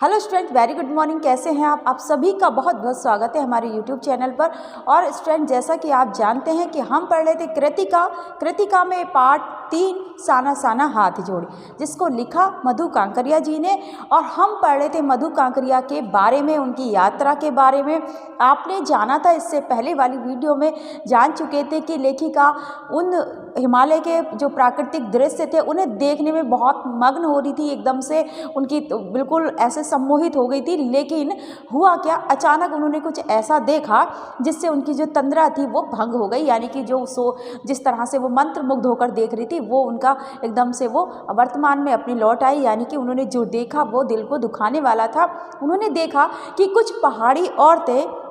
Hello student, very good morning. कैसे हैं आप सभी का बहुत बहुत स्वागत है हमारे यूट्यूब चैनल पर। और स्टूडेंट, जैसा कि आप जानते हैं कि हम पढ़ रहे थे कृतिका में पार्ट 3 साना साना हाथ जोड़े, जिसको लिखा मधु कांकरिया जी ने। और हम पढ़ रहे थे मधु कांकरिया के बारे में, उनकी यात्रा के बारे में। आपने जाना था, इससे पहले वाली वीडियो में जान चुके थे कि लेखिका उन हिमालय के जो प्राकृतिक दृश्य थे उन्हें देखने में बहुत मग्न हो रही थी। एकदम से उनकी बिल्कुल ऐसे सम्मोहित हो गई थी। लेकिन हुआ क्या, अचानक उन्होंने कुछ ऐसा देखा जिससे उनकी जो तंद्रा थी वो भंग हो गई। यानी कि जिस तरह से वो मंत्र मुग्ध होकर देख रही थी, वो उनका एकदम से वो वर्तमान में अपनी लौट आई। यानी कि उन्होंने जो देखा वो दिल को दुखाने वाला था। उन्होंने देखा कि कुछ पहाड़ी औरतें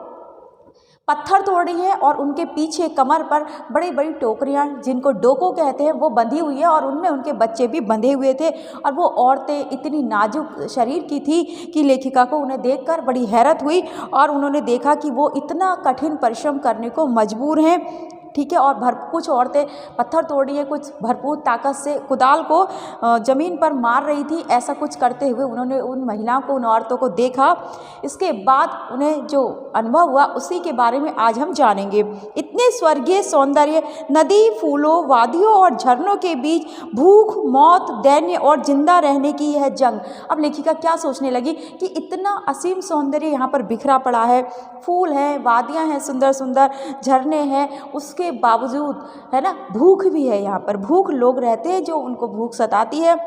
पत्थर तोड़ रही है और उनके पीछे कमर पर बड़ी बड़ी टोकरियाँ, जिनको डोको कहते हैं, वो बंधी हुई है और उनमें उनके बच्चे भी बंधे हुए थे। और वो औरतें इतनी नाजुक शरीर की थी कि लेखिका को उन्हें देखकर बड़ी हैरत हुई। और उन्होंने देखा कि वो इतना कठिन परिश्रम करने को मजबूर हैं, ठीक है। और कुछ औरतें पत्थर तोड़ रही है, कुछ भरपूर ताकत से कुदाल को ज़मीन पर मार रही थी। ऐसा कुछ करते हुए उन्होंने उन महिलाओं को, उन औरतों को देखा। इसके बाद उन्हें जो अनुभव हुआ उसी के बारे में आज हम जानेंगे। इतने स्वर्गीय सौंदर्य, नदी, फूलों, वादियों और झरनों के बीच भूख, मौत, दैन्य और जिंदा रहने की यह जंग। अब लेखिका क्या सोचने लगी कि इतना असीम सौंदर्य यहाँ पर बिखरा पड़ा है, फूल हैं, वादियाँ हैं, सुंदर सुंदर झरने हैं, उसके बावजूद है ना भूख भी है। यहाँ पर भूख लोग रहते हैं जो उनको भूख सताती है,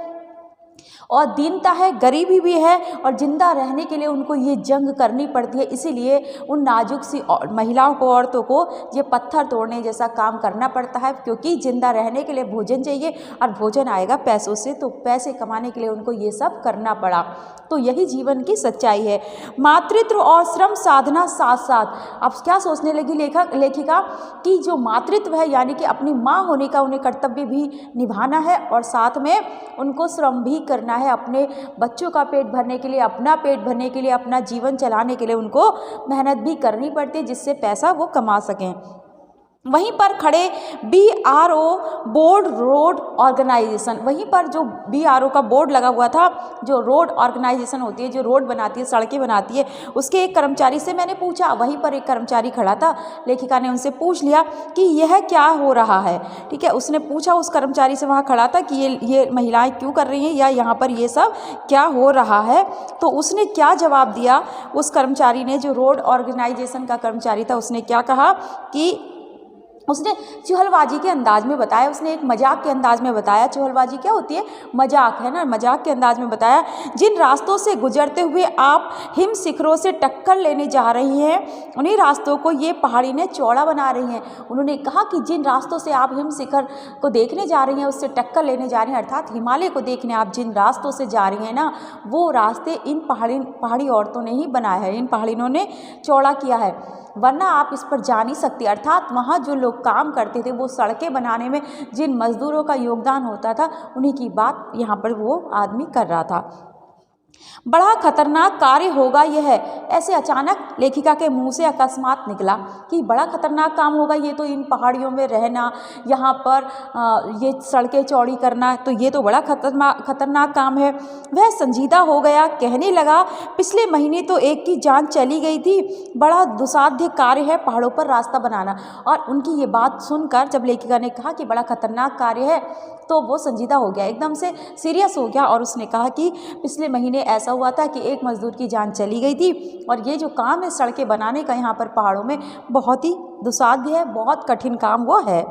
और दीनता है, गरीबी भी है, और जिंदा रहने के लिए उनको ये जंग करनी पड़ती है। इसीलिए उन नाजुक सी महिलाओं को, औरतों को ये पत्थर तोड़ने जैसा काम करना पड़ता है, क्योंकि जिंदा रहने के लिए भोजन चाहिए और भोजन आएगा पैसों से। तो पैसे कमाने के लिए उनको ये सब करना पड़ा। तो यही जीवन की सच्चाई है। मातृत्व और श्रम साधना साथ साथ। अब क्या सोचने लगी लेखिका कि जो मातृत्व है, यानी कि अपनी माँ होने का उन्हें कर्तव्य भी निभाना है, और साथ में उनको श्रम भी करना है अपने बच्चों का पेट भरने के लिए, अपना पेट भरने के लिए, अपना जीवन चलाने के लिए उनको मेहनत भी करनी पड़ती है, जिससे पैसा वो कमा सकें। वहीं पर खड़े BRO बोर्ड रोड ऑर्गेनाइजेशन, वहीं पर जो BRO का बोर्ड लगा हुआ था, जो रोड ऑर्गेनाइजेशन होती है, जो रोड बनाती है, सड़कें बनाती है, उसके एक कर्मचारी से मैंने पूछा। वहीं पर एक कर्मचारी खड़ा था। लेखिका ने उनसे पूछ लिया कि यह क्या हो रहा है, ठीक है। उसने पूछा उस कर्मचारी से, वहाँ खड़ा था, कि ये महिलाएं क्यों कर रही हैं, या यहाँ पर ये सब क्या हो रहा है। तो उसने क्या जवाब दिया, उस कर्मचारी ने, जो रोड ऑर्गेनाइजेशन का कर्मचारी था, उसने क्या कहा कि उसने चुहलबाजी के अंदाज में बताया। उसने एक मजाक के अंदाज में बताया। चुहलबाजी क्या होती है? मजाक, है ना। मजाक के अंदाज में बताया, जिन रास्तों से गुजरते हुए आप हिम शिखरों से टक्कर लेने जा रही हैं, उन्हीं रास्तों को ये पहाड़ी ने चौड़ा बना रही हैं। उन्होंने कहा कि जिन रास्तों से आप हिम शिखर को देखने जा रही हैं, उससे टक्कर लेने जा रही हैं, अर्थात हिमालय को देखने आप जिन रास्तों से जा रही हैं ना, वो रास्ते इन पहाड़ी औरतों ने ही बनाए हैं, इन पहाड़ियों ने चौड़ा किया है, वरना आप इस पर जा नहीं सकती। अर्थात वहाँ जो लोग काम करते थे, वो सड़कें बनाने में जिन मजदूरों का योगदान होता था, उन्हीं की बात यहाँ पर वो आदमी कर रहा था। बड़ा खतरनाक कार्य होगा यह। ऐसे अचानक लेखिका के मुंह से अकस्मात निकला कि बड़ा खतरनाक काम होगा ये, तो इन पहाड़ियों में रहना, यहाँ पर ये सड़कें चौड़ी करना, तो ये तो बड़ा खतरनाक काम है। वह संजीदा हो गया, कहने लगा, पिछले महीने तो एक की जान चली गई थी, बड़ा दुस्साध्य कार्य है पहाड़ों पर रास्ता बनाना। और उनकी ये बात सुनकर जब लेखिका ने कहा कि बड़ा खतरनाक कार्य है, तो वो संजीदा हो गया, एकदम से सीरियस हो गया, और उसने कहा कि पिछले महीने ऐसा हुआ था कि एक मजदूर की जान चली गई थी, और ये जो काम है सड़कें बनाने का यहाँ पर पहाड़ों में, बहुत ही दुस्साध्य है, बहुत कठिन काम वो है।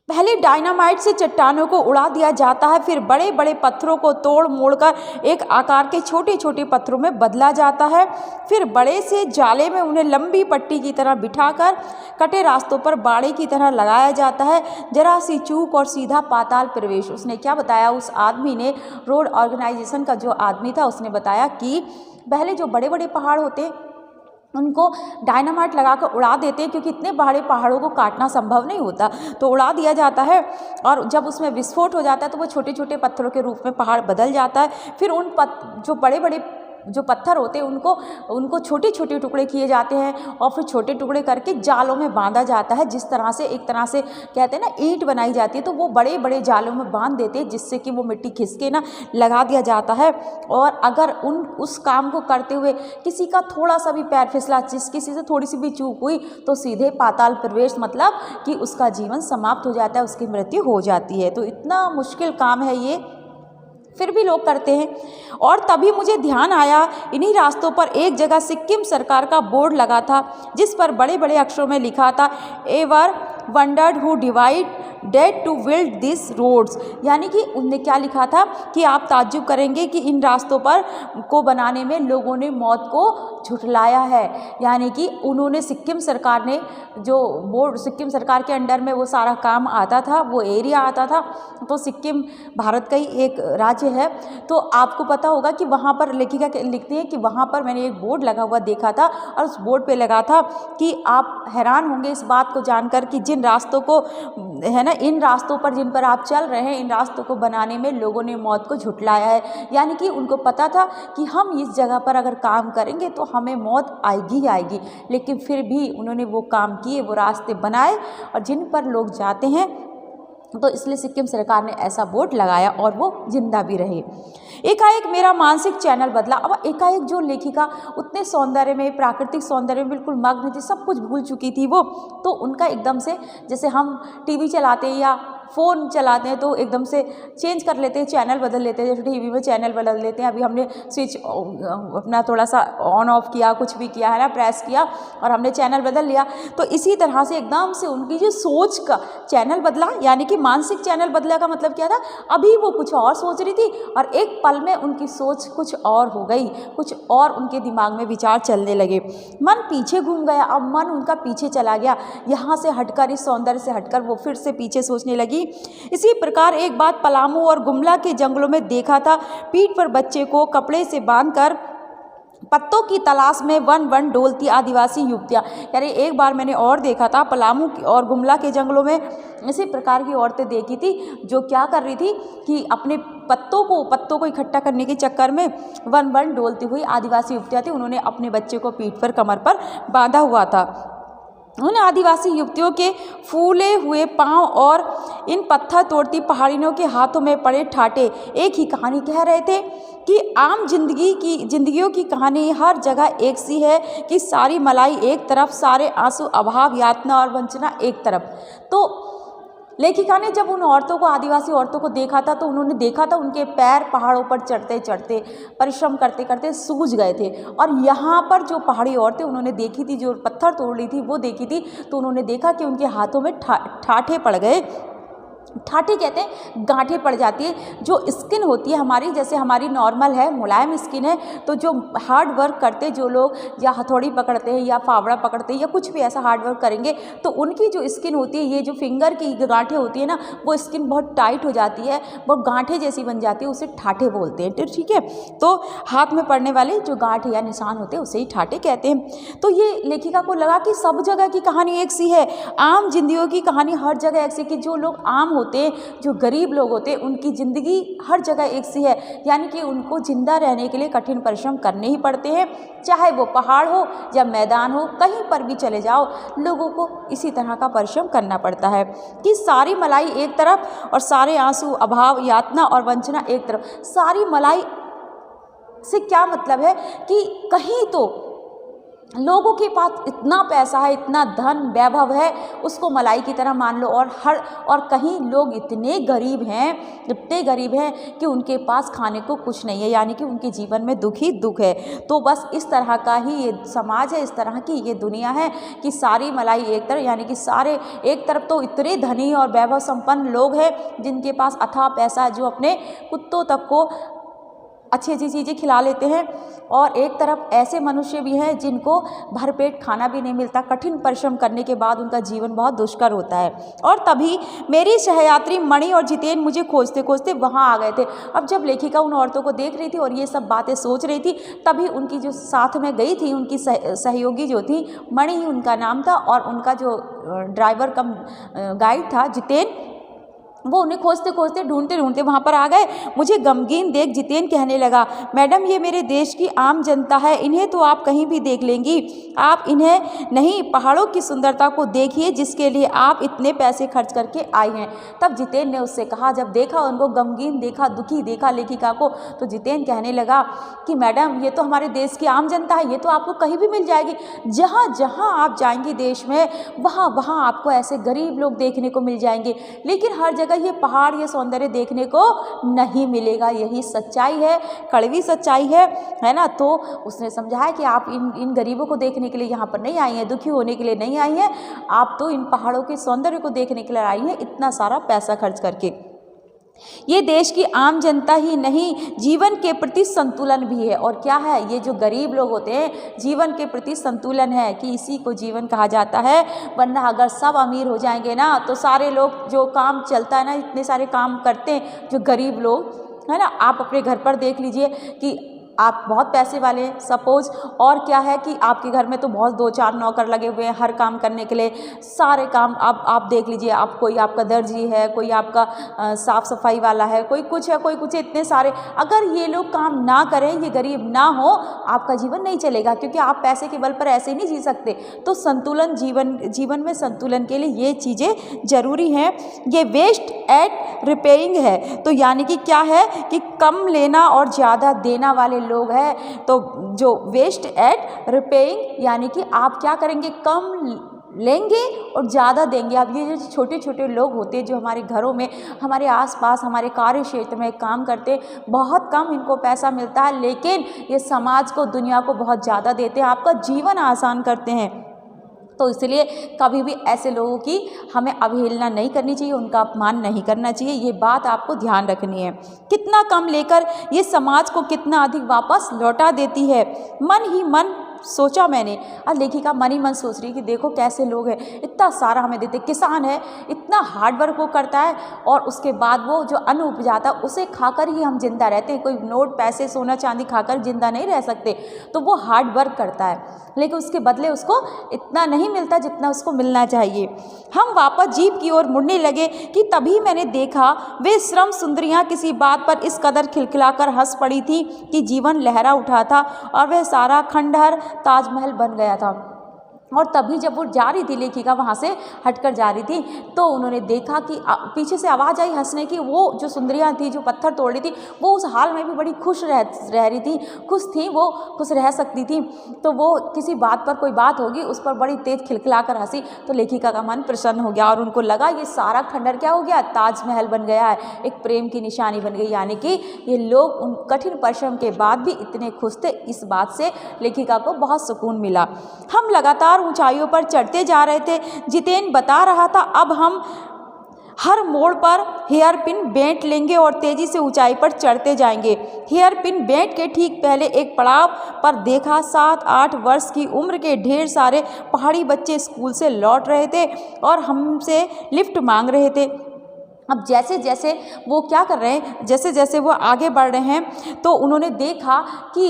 पहले डायनामाइट से चट्टानों को उड़ा दिया जाता है, फिर बड़े बड़े पत्थरों को तोड़ मोड़कर एक आकार के छोटे छोटे पत्थरों में बदला जाता है, फिर बड़े से जाले में उन्हें लंबी पट्टी की तरह बिठाकर कटे रास्तों पर बाड़े की तरह लगाया जाता है। जरा सी चूक और सीधा पाताल प्रवेश। उसने क्या बताया, उस आदमी ने, रोड ऑर्गेनाइजेशन का जो आदमी था, उसने बताया कि पहले जो बड़े बड़े पहाड़ होते उनको डायनामाइट लगाकर उड़ा देते हैं, क्योंकि इतने बड़े पहाड़ों को काटना संभव नहीं होता, तो उड़ा दिया जाता है। और जब उसमें विस्फोट हो जाता है तो वो छोटे छोटे पत्थरों के रूप में पहाड़ बदल जाता है। फिर उन जो बड़े बड़े जो पत्थर होते हैं उनको छोटे छोटे टुकड़े किए जाते हैं और फिर छोटे टुकड़े करके जालों में बांधा जाता है। जिस तरह से एक तरह से कहते हैं ना ईंट बनाई जाती है, तो वो बड़े बड़े जालों में बांध देते हैं जिससे कि वो मिट्टी खिसके ना लगा दिया जाता है। और अगर उस काम को करते हुए किसी का थोड़ा सा भी पैर फिसला, किसी से थोड़ी सी भी चूक हुई तो सीधे पाताल प्रवेश, मतलब कि उसका जीवन समाप्त हो जाता है, उसकी मृत्यु हो जाती है। तो इतना मुश्किल काम है ये, फिर भी लोग करते हैं। और तभी मुझे ध्यान आया, इन्हीं रास्तों पर एक जगह सिक्किम सरकार का बोर्ड लगा था जिस पर बड़े बड़े अक्षरों में लिखा था, ever wondered who divide dead to build this roads. यानी कि उनने क्या लिखा था कि आप ताज्जुब करेंगे कि इन रास्तों पर को बनाने में लोगों ने मौत को झुठलाया है। यानी कि उन्होंने सिक्किम सरकार ने जो बोर्ड, सिक्किम सरकार के अंडर में वो सारा काम आता था, वो एरिया आता था। तो सिक्किम भारत का ही एक राज्य है। तो आपको पता होगा कि वहाँ पर लेखिका लिखती है कि वहाँ पर मैंने एक बोर्ड लगा हुआ देखा था और उस बोर्ड पे लगा था कि आप हैरान होंगे इस बात को जानकर कि जिन रास्तों को है ना, इन रास्तों पर जिन पर आप चल रहे हैं, इन रास्तों को बनाने में लोगों ने मौत को झुठलाया है। यानी कि उनको पता था कि हम इस जगह पर अगर काम करेंगे तो हमें मौत आएगी ही आएगी, लेकिन फिर भी उन्होंने वो काम किए, वो रास्ते बनाए और जिन पर लोग जाते हैं। तो इसलिए सिक्किम सरकार ने ऐसा बोर्ड लगाया और वो जिंदा भी रहे। एकाएक मेरा मानसिक चैनल बदला। अब एकाएक जो लेखिका उतने सौंदर्य में, प्राकृतिक सौंदर्य में बिल्कुल मग्न थी, सब कुछ भूल चुकी थी वो, तो उनका एकदम से, जैसे हम टीवी चलाते हैं या फ़ोन चलाते हैं तो एकदम से चेंज कर लेते हैं, चैनल बदल लेते हैं। जैसे टीवी में चैनल बदल लेते हैं, अभी हमने स्विच अपना थोड़ा सा ऑन ऑफ किया, कुछ भी किया है ना, प्रेस किया और हमने चैनल बदल लिया। तो इसी तरह से एकदम से उनकी जो सोच का चैनल बदला, यानी कि मानसिक चैनल बदला का मतलब क्या था, अभी वो कुछ और सोच रही थी और एक पल में उनकी सोच कुछ और हो गई, कुछ और उनके दिमाग में विचार चलने लगे। मन पीछे घूम गया, अब मन उनका पीछे चला गया, यहाँ से हटकर, इस सौंदर्य से हटकर वो फिर से पीछे सोचने लगी। इसी प्रकार एक बात पलामू और गुमला के जंगलों में देखा था। पीठ पर बच्चे को कपड़े से बांधकर पत्तों की तलाश में वन वन डोलती आदिवासी युवतियाँ। यानी एक बार मैंने और देखा था, पलामू और गुमला के जंगलों में इसी प्रकार की औरतें देखी थी जो क्या कर रही थी कि अपने पत्तों को इकट्ठा करने के चक्कर में वन वन डोलती हुई आदिवासी युवतियाँ थी। उन्होंने अपने बच्चे को पीठ पर, कमर पर बांधा हुआ था। उन आदिवासी युवतियों के फूले हुए पांव और इन पत्थर तोड़ती पहाड़ियों के हाथों में पड़े ठाटे एक ही कहानी कह रहे थे कि आम जिंदगियों की कहानी हर जगह एक सी है कि सारी मलाई एक तरफ, सारे आंसू, अभाव, यातना और वंचना एक तरफ। तो लेखिका ने जब उन औरतों को, आदिवासी औरतों को देखा था, तो उन्होंने देखा था उनके पैर पहाड़ों पर चढ़ते चढ़ते, परिश्रम करते करते सूज गए थे। और यहाँ पर जो पहाड़ी औरतें उन्होंने देखी थी, जो पत्थर तोड़ ली थी, वो देखी थी, तो उन्होंने देखा कि उनके हाथों में ठाठे पड़ गए। ठाठे कहते हैं गांठें पड़ जाती है। जो स्किन होती है हमारी, जैसे हमारी नॉर्मल है, मुलायम स्किन है, तो जो हार्ड वर्क करते जो लोग, या हथौड़ी पकड़ते हैं या फावड़ा पकड़ते हैं या कुछ भी ऐसा हार्ड वर्क करेंगे, तो उनकी जो स्किन होती है, ये जो फिंगर की गांठें होती है ना, वो स्किन बहुत टाइट हो जाती है, वो गांठें जैसी बन जाती है, उसे ठाठे बोलते हैं। ठीक है, तो हाथ में पड़ने वाले जो गांठ या निशान होते हैं उसे ही ठाठे कहते हैं। तो ये लेखिका को लगा कि सब जगह की कहानी एक सी है, आम जिंदगियों की कहानी हर जगह एक सी, कि जो लोग आम होते, जो गरीब लोग होते, उनकी ज़िंदगी हर जगह एक सी है। यानी कि उनको जिंदा रहने के लिए कठिन परिश्रम करने ही पड़ते हैं, चाहे वो पहाड़ हो या मैदान हो, कहीं पर भी चले जाओ, लोगों को इसी तरह का परिश्रम करना पड़ता है कि सारी मलाई एक तरफ और सारे आंसू, अभाव, यातना और वंचना एक तरफ। सारी मलाई से क्या मतलब है कि कहीं तो लोगों के पास इतना पैसा है, इतना धन वैभव है, उसको मलाई की तरह मान लो, और कहीं लोग इतने गरीब हैं कि उनके पास खाने को कुछ नहीं है, यानी कि उनके जीवन में दुख ही दुख है। तो बस इस तरह का ही ये समाज है, इस तरह की ये दुनिया है कि सारी मलाई एक तरफ, यानी कि सारे एक तरफ तो इतने धनी और वैभव संपन्न लोग हैं जिनके पास अथाह पैसा है, जो अपने कुत्तों तक को अच्छी अच्छी चीज़ें खिला लेते हैं, और एक तरफ ऐसे मनुष्य भी हैं जिनको भरपेट खाना भी नहीं मिलता, कठिन परिश्रम करने के बाद उनका जीवन बहुत दुष्कर होता है। और तभी मेरी सहयात्री मणि और जितेन मुझे खोजते खोजते वहाँ आ गए थे। अब जब लेखिका उन औरतों को देख रही थी और ये सब बातें सोच रही थी, तभी उनकी जो साथ में गई थी, उनकी सहयोगी जो थी, मणि ही उनका नाम था, और उनका जो ड्राइवर कम गाइड था जितेन, वो उन्हें खोजते खोजते ढूंढते ढूंढते वहाँ पर आ गए। मुझे गमगीन देख जितेन कहने लगा, मैडम ये मेरे देश की आम जनता है, इन्हें तो आप कहीं भी देख लेंगी, आप इन्हें नहीं पहाड़ों की सुंदरता को देखिए जिसके लिए आप इतने पैसे खर्च करके आई हैं। तब जितेन ने उससे कहा, जब देखा उनको गमगीन देखा, दुखी देखा लेखिका को, तो जितेन कहने लगा कि मैडम ये तो हमारे देश की आम जनता है, ये तो आपको कहीं भी मिल जाएगी, जहाँ जहाँ आप जाएंगी देश में वहाँ वहाँ आपको ऐसे गरीब लोग देखने को मिल जाएंगे, लेकिन हर जगह ये पहाड़ ये सौंदर्य देखने को नहीं मिलेगा। यही सच्चाई है, कड़वी सच्चाई है ना। तो उसने समझाया कि आप इन गरीबों को देखने के लिए यहाँ पर नहीं आई हैं, दुखी होने के लिए नहीं आई हैं, आप तो इन पहाड़ों के सौंदर्य को देखने के लिए आई हैं, इतना सारा पैसा खर्च करके। ये देश की आम जनता ही नहीं, जीवन के प्रति संतुलन भी है। और क्या है, ये जो गरीब लोग होते हैं जीवन के प्रति संतुलन है कि इसी को जीवन कहा जाता है। वरना अगर सब अमीर हो जाएंगे ना तो सारे लोग जो काम चलता है ना, इतने सारे काम करते हैं जो गरीब लोग है ना। आप अपने घर पर देख लीजिए कि आप बहुत पैसे वाले हैं सपोज, और क्या है कि आपके घर में तो बहुत 2-4 नौकर लगे हुए हैं हर काम करने के लिए, सारे काम आप देख लीजिए, आप कोई आपका दर्जी है, कोई आपका साफ़ सफाई वाला है, कोई कुछ है कोई कुछ है, इतने सारे। अगर ये लोग काम ना करें, ये गरीब ना हो, आपका जीवन नहीं चलेगा, क्योंकि आप पैसे के बल पर ऐसे ही नहीं जी सकते। तो संतुलन जीवन में संतुलन के लिए ये चीज़ें ज़रूरी हैं। ये वेस्ट एट रिपेयरिंग है, तो यानी कि क्या है कि कम लेना और ज़्यादा देना वाले लोग हैं। तो जो वेस्ट एट रिपेइंग यानी कि आप क्या करेंगे, कम लेंगे और ज़्यादा देंगे। अब ये जो छोटे छोटे लोग होते हैं जो हमारे घरों में, हमारे आसपास, हमारे कार्य क्षेत्र में काम करते, बहुत कम इनको पैसा मिलता है, लेकिन ये समाज को, दुनिया को बहुत ज़्यादा देते हैं, आपका जीवन आसान करते हैं। तो इसलिए कभी भी ऐसे लोगों की हमें अवहेलना नहीं करनी चाहिए, उनका अपमान नहीं करना चाहिए, ये बात आपको ध्यान रखनी है। कितना कम लेकर ये समाज को कितना अधिक वापस लौटा देती है। मन ही मन सोचा मैंने, और लेखिका मन ही मन सोच रही कि देखो कैसे लोग हैं, इतना सारा हमें देते, किसान है, इतना हार्ड वर्क वो करता है और उसके बाद वो जो अन्न उपजाता है उसे खाकर ही हम जिंदा रहते हैं। कोई नोट, पैसे, सोना चांदी खाकर जिंदा नहीं रह सकते। तो वो हार्ड वर्क करता है, लेकिन उसके बदले उसको इतना नहीं मिलता जितना उसको मिलना चाहिए। हम वापस जीप की ओर मुड़ने लगे कि तभी मैंने देखा वे श्रम सुंदरियाँ किसी बात पर इस कदर खिलखिलाकर हंस पड़ी थी कि जीवन लहरा उठा था और वह सारा खंडहर ताजमहल बन गया था। और तभी जब वो जा रही थी, लेखिका वहाँ से हटकर जा रही थी, तो उन्होंने देखा कि पीछे से आवाज़ आई हंसने की। वो जो सुंदरियाँ थी जो पत्थर तोड़ रही थी, वो उस हाल में भी बड़ी खुश रह रही थी, खुश थी, वो खुश रह सकती थी। तो वो किसी बात पर, कोई बात होगी उस पर बड़ी तेज खिलखिलाकर हंसी, तो लेखिका का मन प्रसन्न हो गया और उनको लगा ये सारा खंडहर क्या हो गया, ताजमहल बन गया है, एक प्रेम की निशानी बन गई। यानी कि ये लोग उन कठिन परिश्रम के बाद भी इतने खुश थे, इस बात से लेखिका को बहुत सुकून मिला। हम लगातार ऊंचाइयों पर चढ़ते जा रहे थे। जितेन बता रहा था, अब हम हर मोड़ पर हेयर पिन बेंट लेंगे और तेजी से ऊंचाई पर चढ़ते जाएंगे। हेयर पिन बेंट के ठीक पहले एक पड़ाव पर देखा 7-8 वर्ष की उम्र के ढेर सारे पहाड़ी बच्चे स्कूल से लौट रहे थे और हमसे लिफ्ट मांग रहे थे। अब जैसे जैसे वो क्या कर रहे हैं, जैसे जैसे वो आगे बढ़ रहे हैं, तो उन्होंने देखा कि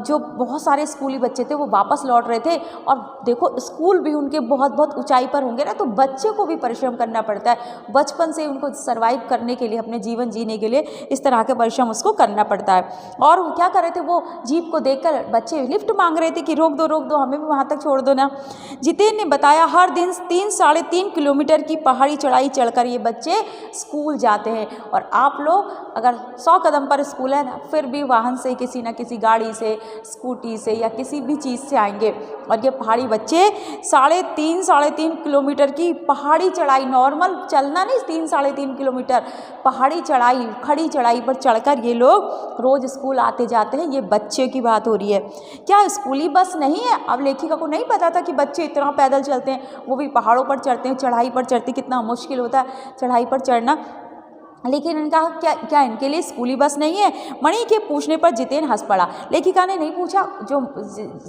जो बहुत सारे स्कूली बच्चे थे वो वापस लौट रहे थे। और देखो स्कूल भी उनके बहुत बहुत ऊंचाई पर होंगे ना, तो बच्चे को भी परिश्रम करना पड़ता है, बचपन से उनको सर्वाइव करने के लिए, अपने जीवन जीने के लिए इस तरह के परिश्रम उसको करना पड़ता है। और वो क्या कर रहे थे, वो जीप को देखकर बच्चे लिफ्ट मांग रहे थे कि रोक दो, हमें भी वहाँ तक छोड़ दो ना। जितेन ने बताया, हर दिन 3-3.5 किलोमीटर की पहाड़ी चढ़ाई चढ़कर ये बच्चे स्कूल जाते हैं। और आप लोग अगर 100 कदम पर स्कूल है ना, फिर भी वाहन से, किसी न किसी गाड़ी से, स्कूटी से या किसी भी चीज़ से आएंगे। और ये पहाड़ी बच्चे 3.5 किलोमीटर की पहाड़ी चढ़ाई, नॉर्मल चलना नहीं, 3-3.5 किलोमीटर पहाड़ी चढ़ाई, खड़ी चढ़ाई पर चढ़कर ये लोग रोज़ स्कूल आते जाते हैं। ये बच्चे की बात हो रही है, क्या स्कूली बस नहीं है? अब लेखिका को नहीं पता था कि बच्चे इतना पैदल चलते हैं, वो भी पहाड़ों पर चढ़ते हैं, चढ़ाई पर चढ़ते, कितना मुश्किल होता है चढ़ाई पर चढ़ना। लेकिन इन्होंने कहा क्या इनके लिए स्कूली बस नहीं है? मणि के पूछने पर जितेन हंस पड़ा। लेखिका ने नहीं पूछा, जो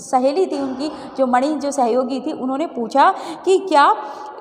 सहेली थी उनकी, जो मणि जो सहयोगी थी, उन्होंने पूछा कि क्या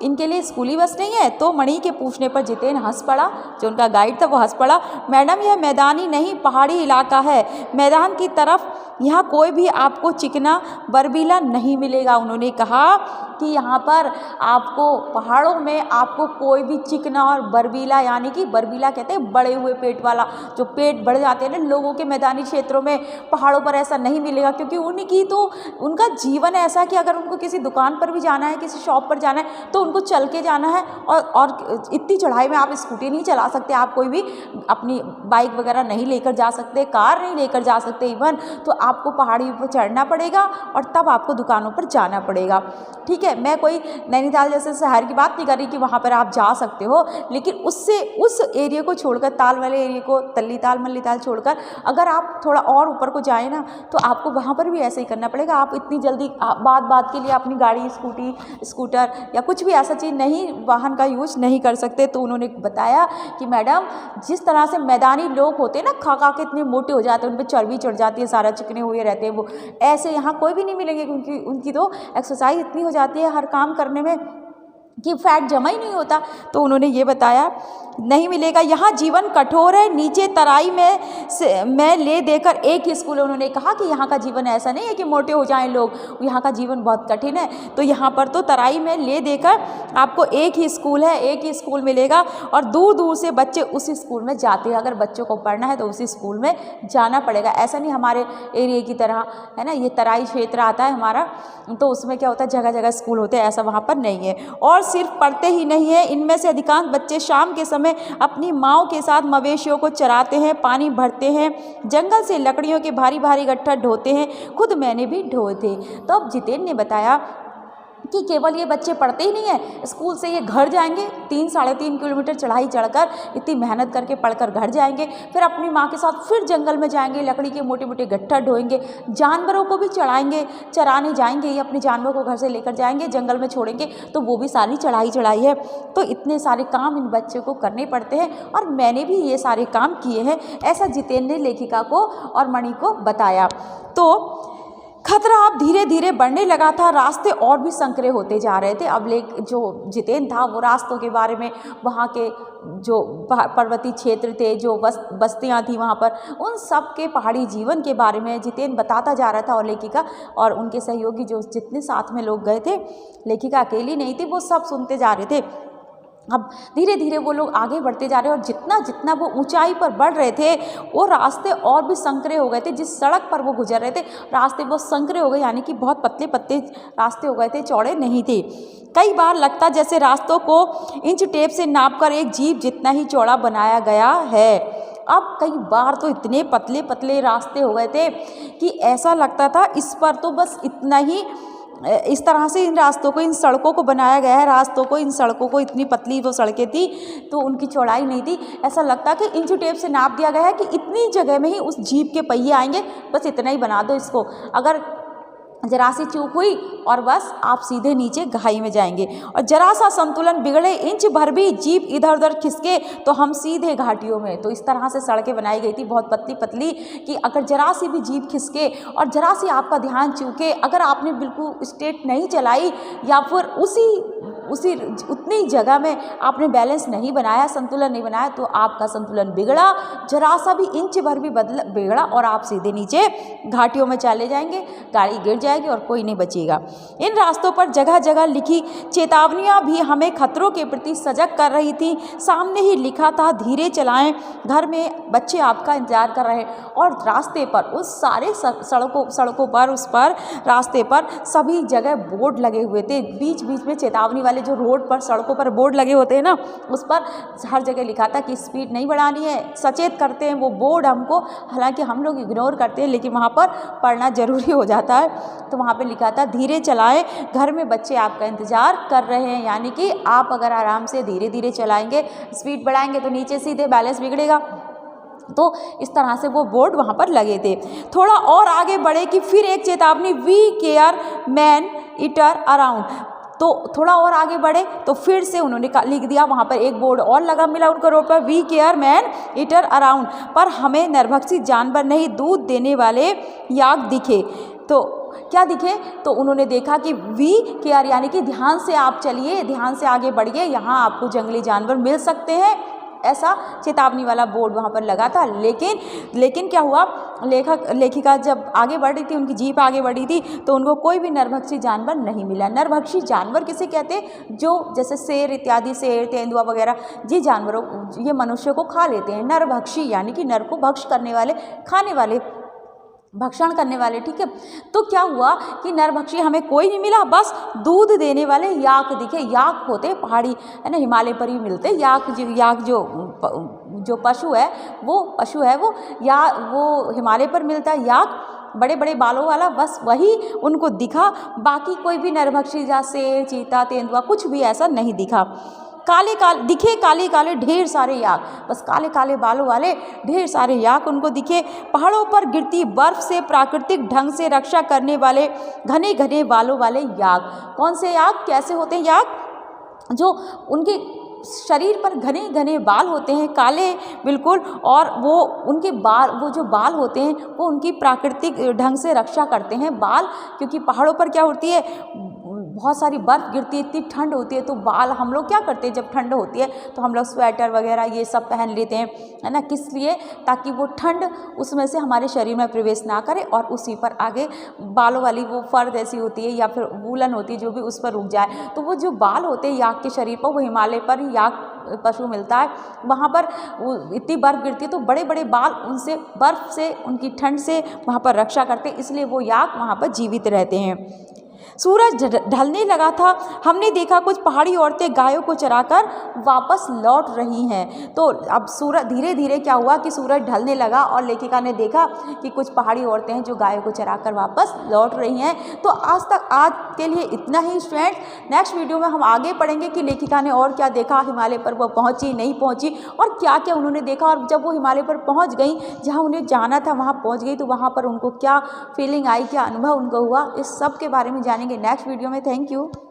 इनके लिए स्कूली बस नहीं है? तो मणि के पूछने पर जितेन हंस पड़ा, जो उनका गाइड था वो हंस पड़ा। मैडम यह मैदानी नहीं पहाड़ी इलाका है, मैदान की तरफ यहाँ कोई भी आपको चिकना बर्फीला नहीं मिलेगा। उन्होंने कहा कि यहाँ पर आपको पहाड़ों में आपको कोई भी चिकना और बर्फीला, यानी कि बर्फीला कहते हैं बड़े हुए पेट वाला, जो पेट बढ़ जाते हैं ना लोगों के मैदानी क्षेत्रों में, पहाड़ों पर ऐसा नहीं मिलेगा। क्योंकि उनकी तो उनका जीवन ऐसा कि अगर उनको किसी दुकान पर भी जाना है, किसी शॉप पर जाना है, तो उनको चल के जाना है। और इतनी चढ़ाई में आप स्कूटी नहीं चला सकते, आप कोई भी अपनी बाइक वगैरह नहीं लेकर जा सकते, कार नहीं लेकर जा सकते इवन, तो आपको पहाड़ी पर चढ़ना पड़ेगा और तब आपको दुकानों पर जाना पड़ेगा। ठीक है, मैं कोई नैनीताल जैसे शहर की बात नहीं कर रही कि वहाँ पर आप जा सकते हो, लेकिन उससे उस एरिया को छोड़कर, ताल वाले एरिया को, तल्लीताल मल्लीताल छोड़कर अगर आप थोड़ा और ऊपर को जाए ना, तो आपको वहाँ पर भी ऐसे ही करना पड़ेगा। आप इतनी जल्दी बात के लिए अपनी गाड़ी, स्कूटी, स्कूटर या कुछ भी ऐसा चीज़ नहीं, वाहन का यूज़ नहीं कर सकते। तो उन्होंने बताया कि मैडम जिस तरह से मैदानी लोग होते हैं ना, खा खा के इतने मोटे हो जाते हैं, उन पर चर्बी चढ़ जाती है, सारा चिकने हुए रहते हैं, वो ऐसे यहाँ कोई भी नहीं मिलेंगे, क्योंकि उनकी तो एक्सरसाइज इतनी हो जाती है हर काम करने में कि फैट जमा ही नहीं होता। तो उन्होंने ये बताया नहीं मिलेगा, यहाँ जीवन कठोर है, नीचे तराई में ले देकर एक ही स्कूल है। उन्होंने कहा कि यहाँ का जीवन ऐसा नहीं है कि मोटे हो जाएं लोग, यहाँ का जीवन बहुत कठिन है। तो यहाँ पर तो तराई में ले देकर आपको एक ही स्कूल है, एक ही स्कूल मिलेगा और दूर दूर से बच्चे उसी स्कूल में जाते हैं। अगर बच्चों को पढ़ना है तो उसी स्कूल में जाना पड़ेगा। ऐसा नहीं हमारे एरिया की तरह है ना, ये तराई क्षेत्र आता है हमारा, तो उसमें क्या होता है जगह जगह स्कूल होते हैं, ऐसा वहाँ पर नहीं है। और सिर्फ पढ़ते ही नहीं है, इनमें से अधिकांश बच्चे शाम के समय अपनी माँओं के साथ मवेशियों को चराते हैं, पानी भरते हैं, जंगल से लकड़ियों के भारी भारी गट्ठर ढोते हैं। खुद मैंने भी ढोए थे। तो अब जितेन ने बताया कि केवल ये बच्चे पढ़ते ही नहीं है, स्कूल से ये घर जाएंगे, 3-3.5 किलोमीटर चढ़ाई चढ़कर इतनी मेहनत करके पढ़कर घर जाएंगे, फिर अपनी माँ के साथ फिर जंगल में जाएंगे, लकड़ी के मोटे मोटे गट्ठर ढोएंगे, जानवरों को भी चढ़ाएंगे, चराने जाएंगे, ये अपने जानवरों को घर से लेकर जाएंगे, जंगल में छोड़ेंगे, तो वो भी सारी चढ़ाई है। तो इतने सारे काम इन बच्चों को करने पड़ते हैं और मैंने भी ये सारे काम किए हैं, ऐसा जितेन ने लेखिका को और मणि को बताया। तो खतरा अब धीरे धीरे बढ़ने लगा था, रास्ते और भी संकरे होते जा रहे थे। अब जो जितेन था वो रास्तों के बारे में, वहाँ के जो पर्वतीय क्षेत्र थे, जो बस्तियाँ थी वहाँ पर, उन सब के पहाड़ी जीवन के बारे में जितेन बताता जा रहा था। और लेखिका और उनके सहयोगी जो जितने साथ में लोग गए थे, लेखिका अकेली नहीं थी, वो सब सुनते जा रहे थे। अब धीरे धीरे वो लोग आगे बढ़ते जा रहे हैं और जितना जितना वो ऊंचाई पर बढ़ रहे थे, वो रास्ते और भी संकरे हो गए थे। जिस सड़क पर वो गुजर रहे थे, रास्ते बहुत संकरे हो गए, यानी कि बहुत पतले पतले रास्ते हो गए थे, चौड़े नहीं थे। कई बार लगता जैसे रास्तों को इंच टेप से नापकर एक जीप जितना ही चौड़ा बनाया गया है। अब कई बार तो इतने पतले पतले रास्ते हो गए थे कि ऐसा लगता था इस पर तो बस इतना ही, इस तरह से इन रास्तों को, इन सड़कों को बनाया गया है, रास्तों को, इन सड़कों को, इतनी पतली वो सड़कें थी तो उनकी चौड़ाई नहीं थी। ऐसा लगता कि इंच टेप से नाप दिया गया है कि इतनी जगह में ही उस जीप के पहिए आएंगे, बस इतना ही बना दो इसको, अगर जरा सी चूक हुई और बस आप सीधे नीचे गहराई में जाएंगे, और जरा सा संतुलन बिगड़े, इंच भर भी जीप इधर उधर खिसके तो हम सीधे घाटियों में। तो इस तरह से सड़कें बनाई गई थी, बहुत पतली पतली, कि अगर जरा सी भी जीप खिसके और जरा सी आपका ध्यान चूके, अगर आपने बिल्कुल स्ट्रेट नहीं चलाई या फिर उतनी जगह में आपने बैलेंस नहीं बनाया, संतुलन नहीं बनाया, तो आपका संतुलन बिगड़ा, जरा सा भी इंच भर भी बिगड़ा और आप सीधे नीचे घाटियों में चले जाएंगे, गाड़ी गिर जाएगी और कोई नहीं बचेगा। इन रास्तों पर जगह जगह लिखी चेतावनियां भी हमें खतरों के प्रति सजग कर रही थी। सामने ही लिखा था धीरे चलाएं, घर में बच्चे आपका इंतजार कर रहे हैं। और रास्ते पर, उस सारे सड़कों पर, उस पर रास्ते पर सभी जगह बोर्ड लगे हुए थे, बीच बीच में चेतावनी वाले जो रोड पर, सड़कों पर बोर्ड लगे होते हैं ना, उस पर हर जगह लिखा था कि स्पीड नहीं बढ़ानी है, सचेत करते हैं वो बोर्ड हमको, हालांकि हम लोग इग्नोर करते हैं, लेकिन वहाँ पर पढ़ना जरूरी हो जाता है। तो वहाँ पे लिखा था धीरे चलाएं, घर में बच्चे आपका इंतजार कर रहे हैं, यानी कि आप अगर आराम से धीरे धीरे चलाएंगे, स्पीड बढ़ाएंगे तो नीचे सीधे बैलेंस बिगड़ेगा। तो इस तरह से वो बोर्ड वहाँ पर लगे थे। थोड़ा और आगे बढ़े कि फिर एक चेतावनी, we care man eater around, तो थोड़ा और आगे बढ़े तो फिर से उन्होंने लिख दिया, वहाँ पर एक बोर्ड और लगा मिला उनको रोड पर, we care man eater around, पर हमें नरभक्षी जानवर नहीं दूध देने वाले याक दिखे। तो क्या दिखे? तो उन्होंने देखा कि वी केयर यानी कि ध्यान से आप चलिए, ध्यान से आगे बढ़िए, यहाँ आपको जंगली जानवर मिल सकते हैं, ऐसा चेतावनी वाला बोर्ड वहाँ पर लगा था। लेकिन क्या हुआ, लेखिका जब आगे बढ़ रही थी, उनकी जीप आगे बढ़ी थी, तो उनको कोई भी नरभक्षी जानवर नहीं मिला। नरभक्षी जानवर किसे कहते हैं? जो जैसे शेर इत्यादि, शेर, तेंदुआ वगैरह, ये जानवरों, ये मनुष्य को खा लेते हैं। नरभक्षी यानी कि नर को भक्ष करने वाले, खाने वाले, भक्षण करने वाले, ठीक है। तो क्या हुआ कि नरभक्षी हमें कोई नहीं मिला, बस दूध देने वाले याक दिखे। याक होते पहाड़ी, है ना, हिमालय पर ही मिलते। याक जो पशु है वो या वो हिमालय पर मिलता है। याक बड़े बड़े बालों वाला, बस वही उनको दिखा, बाकी कोई भी नरभक्षी या शेर, चीता, तेंदुआ कुछ भी ऐसा नहीं दिखा। काले काले ढेर सारे याक, बस काले काले बालों वाले ढेर सारे याक उनको दिखे। पहाड़ों पर गिरती बर्फ से प्राकृतिक ढंग से रक्षा करने वाले घने घने बालों वाले याक। कौन से याक? कैसे होते हैं याक? जो उनके शरीर पर घने घने बाल होते हैं, काले बिल्कुल, और वो उनके बाल, वो जो बाल होते हैं वो उनकी प्राकृतिक ढंग से रक्षा करते हैं बाल, क्योंकि पहाड़ों पर क्या होती है, बहुत सारी बर्फ़ गिरती है, इतनी ठंड होती है, तो बाल हम लोग क्या करते हैं, जब ठंड होती है तो हम लोग स्वेटर वगैरह ये सब पहन लेते हैं, है ना, किस लिए? ताकि वो ठंड उसमें से हमारे शरीर में प्रवेश ना करे और उसी पर आगे बालों वाली वो फर जैसी होती है या फिर वूलन होती है, जो भी उस पर रुक जाए। तो वो जो बाल होते हैं याक के शरीर पर, वो हिमालय पर ही याक पशु मिलता है, वहाँ पर इतनी बर्फ़ गिरती है तो बड़े बड़े बाल उनसे, बर्फ़ से, उनकी ठंड से वहाँ पर रक्षा करते हैं, इसलिए वो याक वहाँ पर जीवित रहते हैं। सूरज ढलने लगा था, हमने देखा कुछ पहाड़ी औरतें गायों को चराकर वापस लौट रही हैं। तो अब सूरज धीरे धीरे क्या हुआ कि सूरज ढलने लगा और लेखिका ने देखा कि कुछ पहाड़ी औरतें हैं जो गायों को चराकर वापस लौट रही हैं। तो आज के लिए इतना ही स्टूडेंट्स। नेक्स्ट वीडियो में हम आगे पढ़ेंगे कि लेखिका ने और क्या देखा, हिमालय पर वो पहुंची नहीं पहुंची और क्या क्या उन्होंने देखा, और जब वो हिमालय पर पहुंच गई, जहां उन्हें जाना था वहां पहुंच गई, तो वहां पर उनको क्या फीलिंग आई, क्या अनुभव उनको हुआ, इस सब के बारे में जानेंगे नेक्स्ट वीडियो में। Thank you.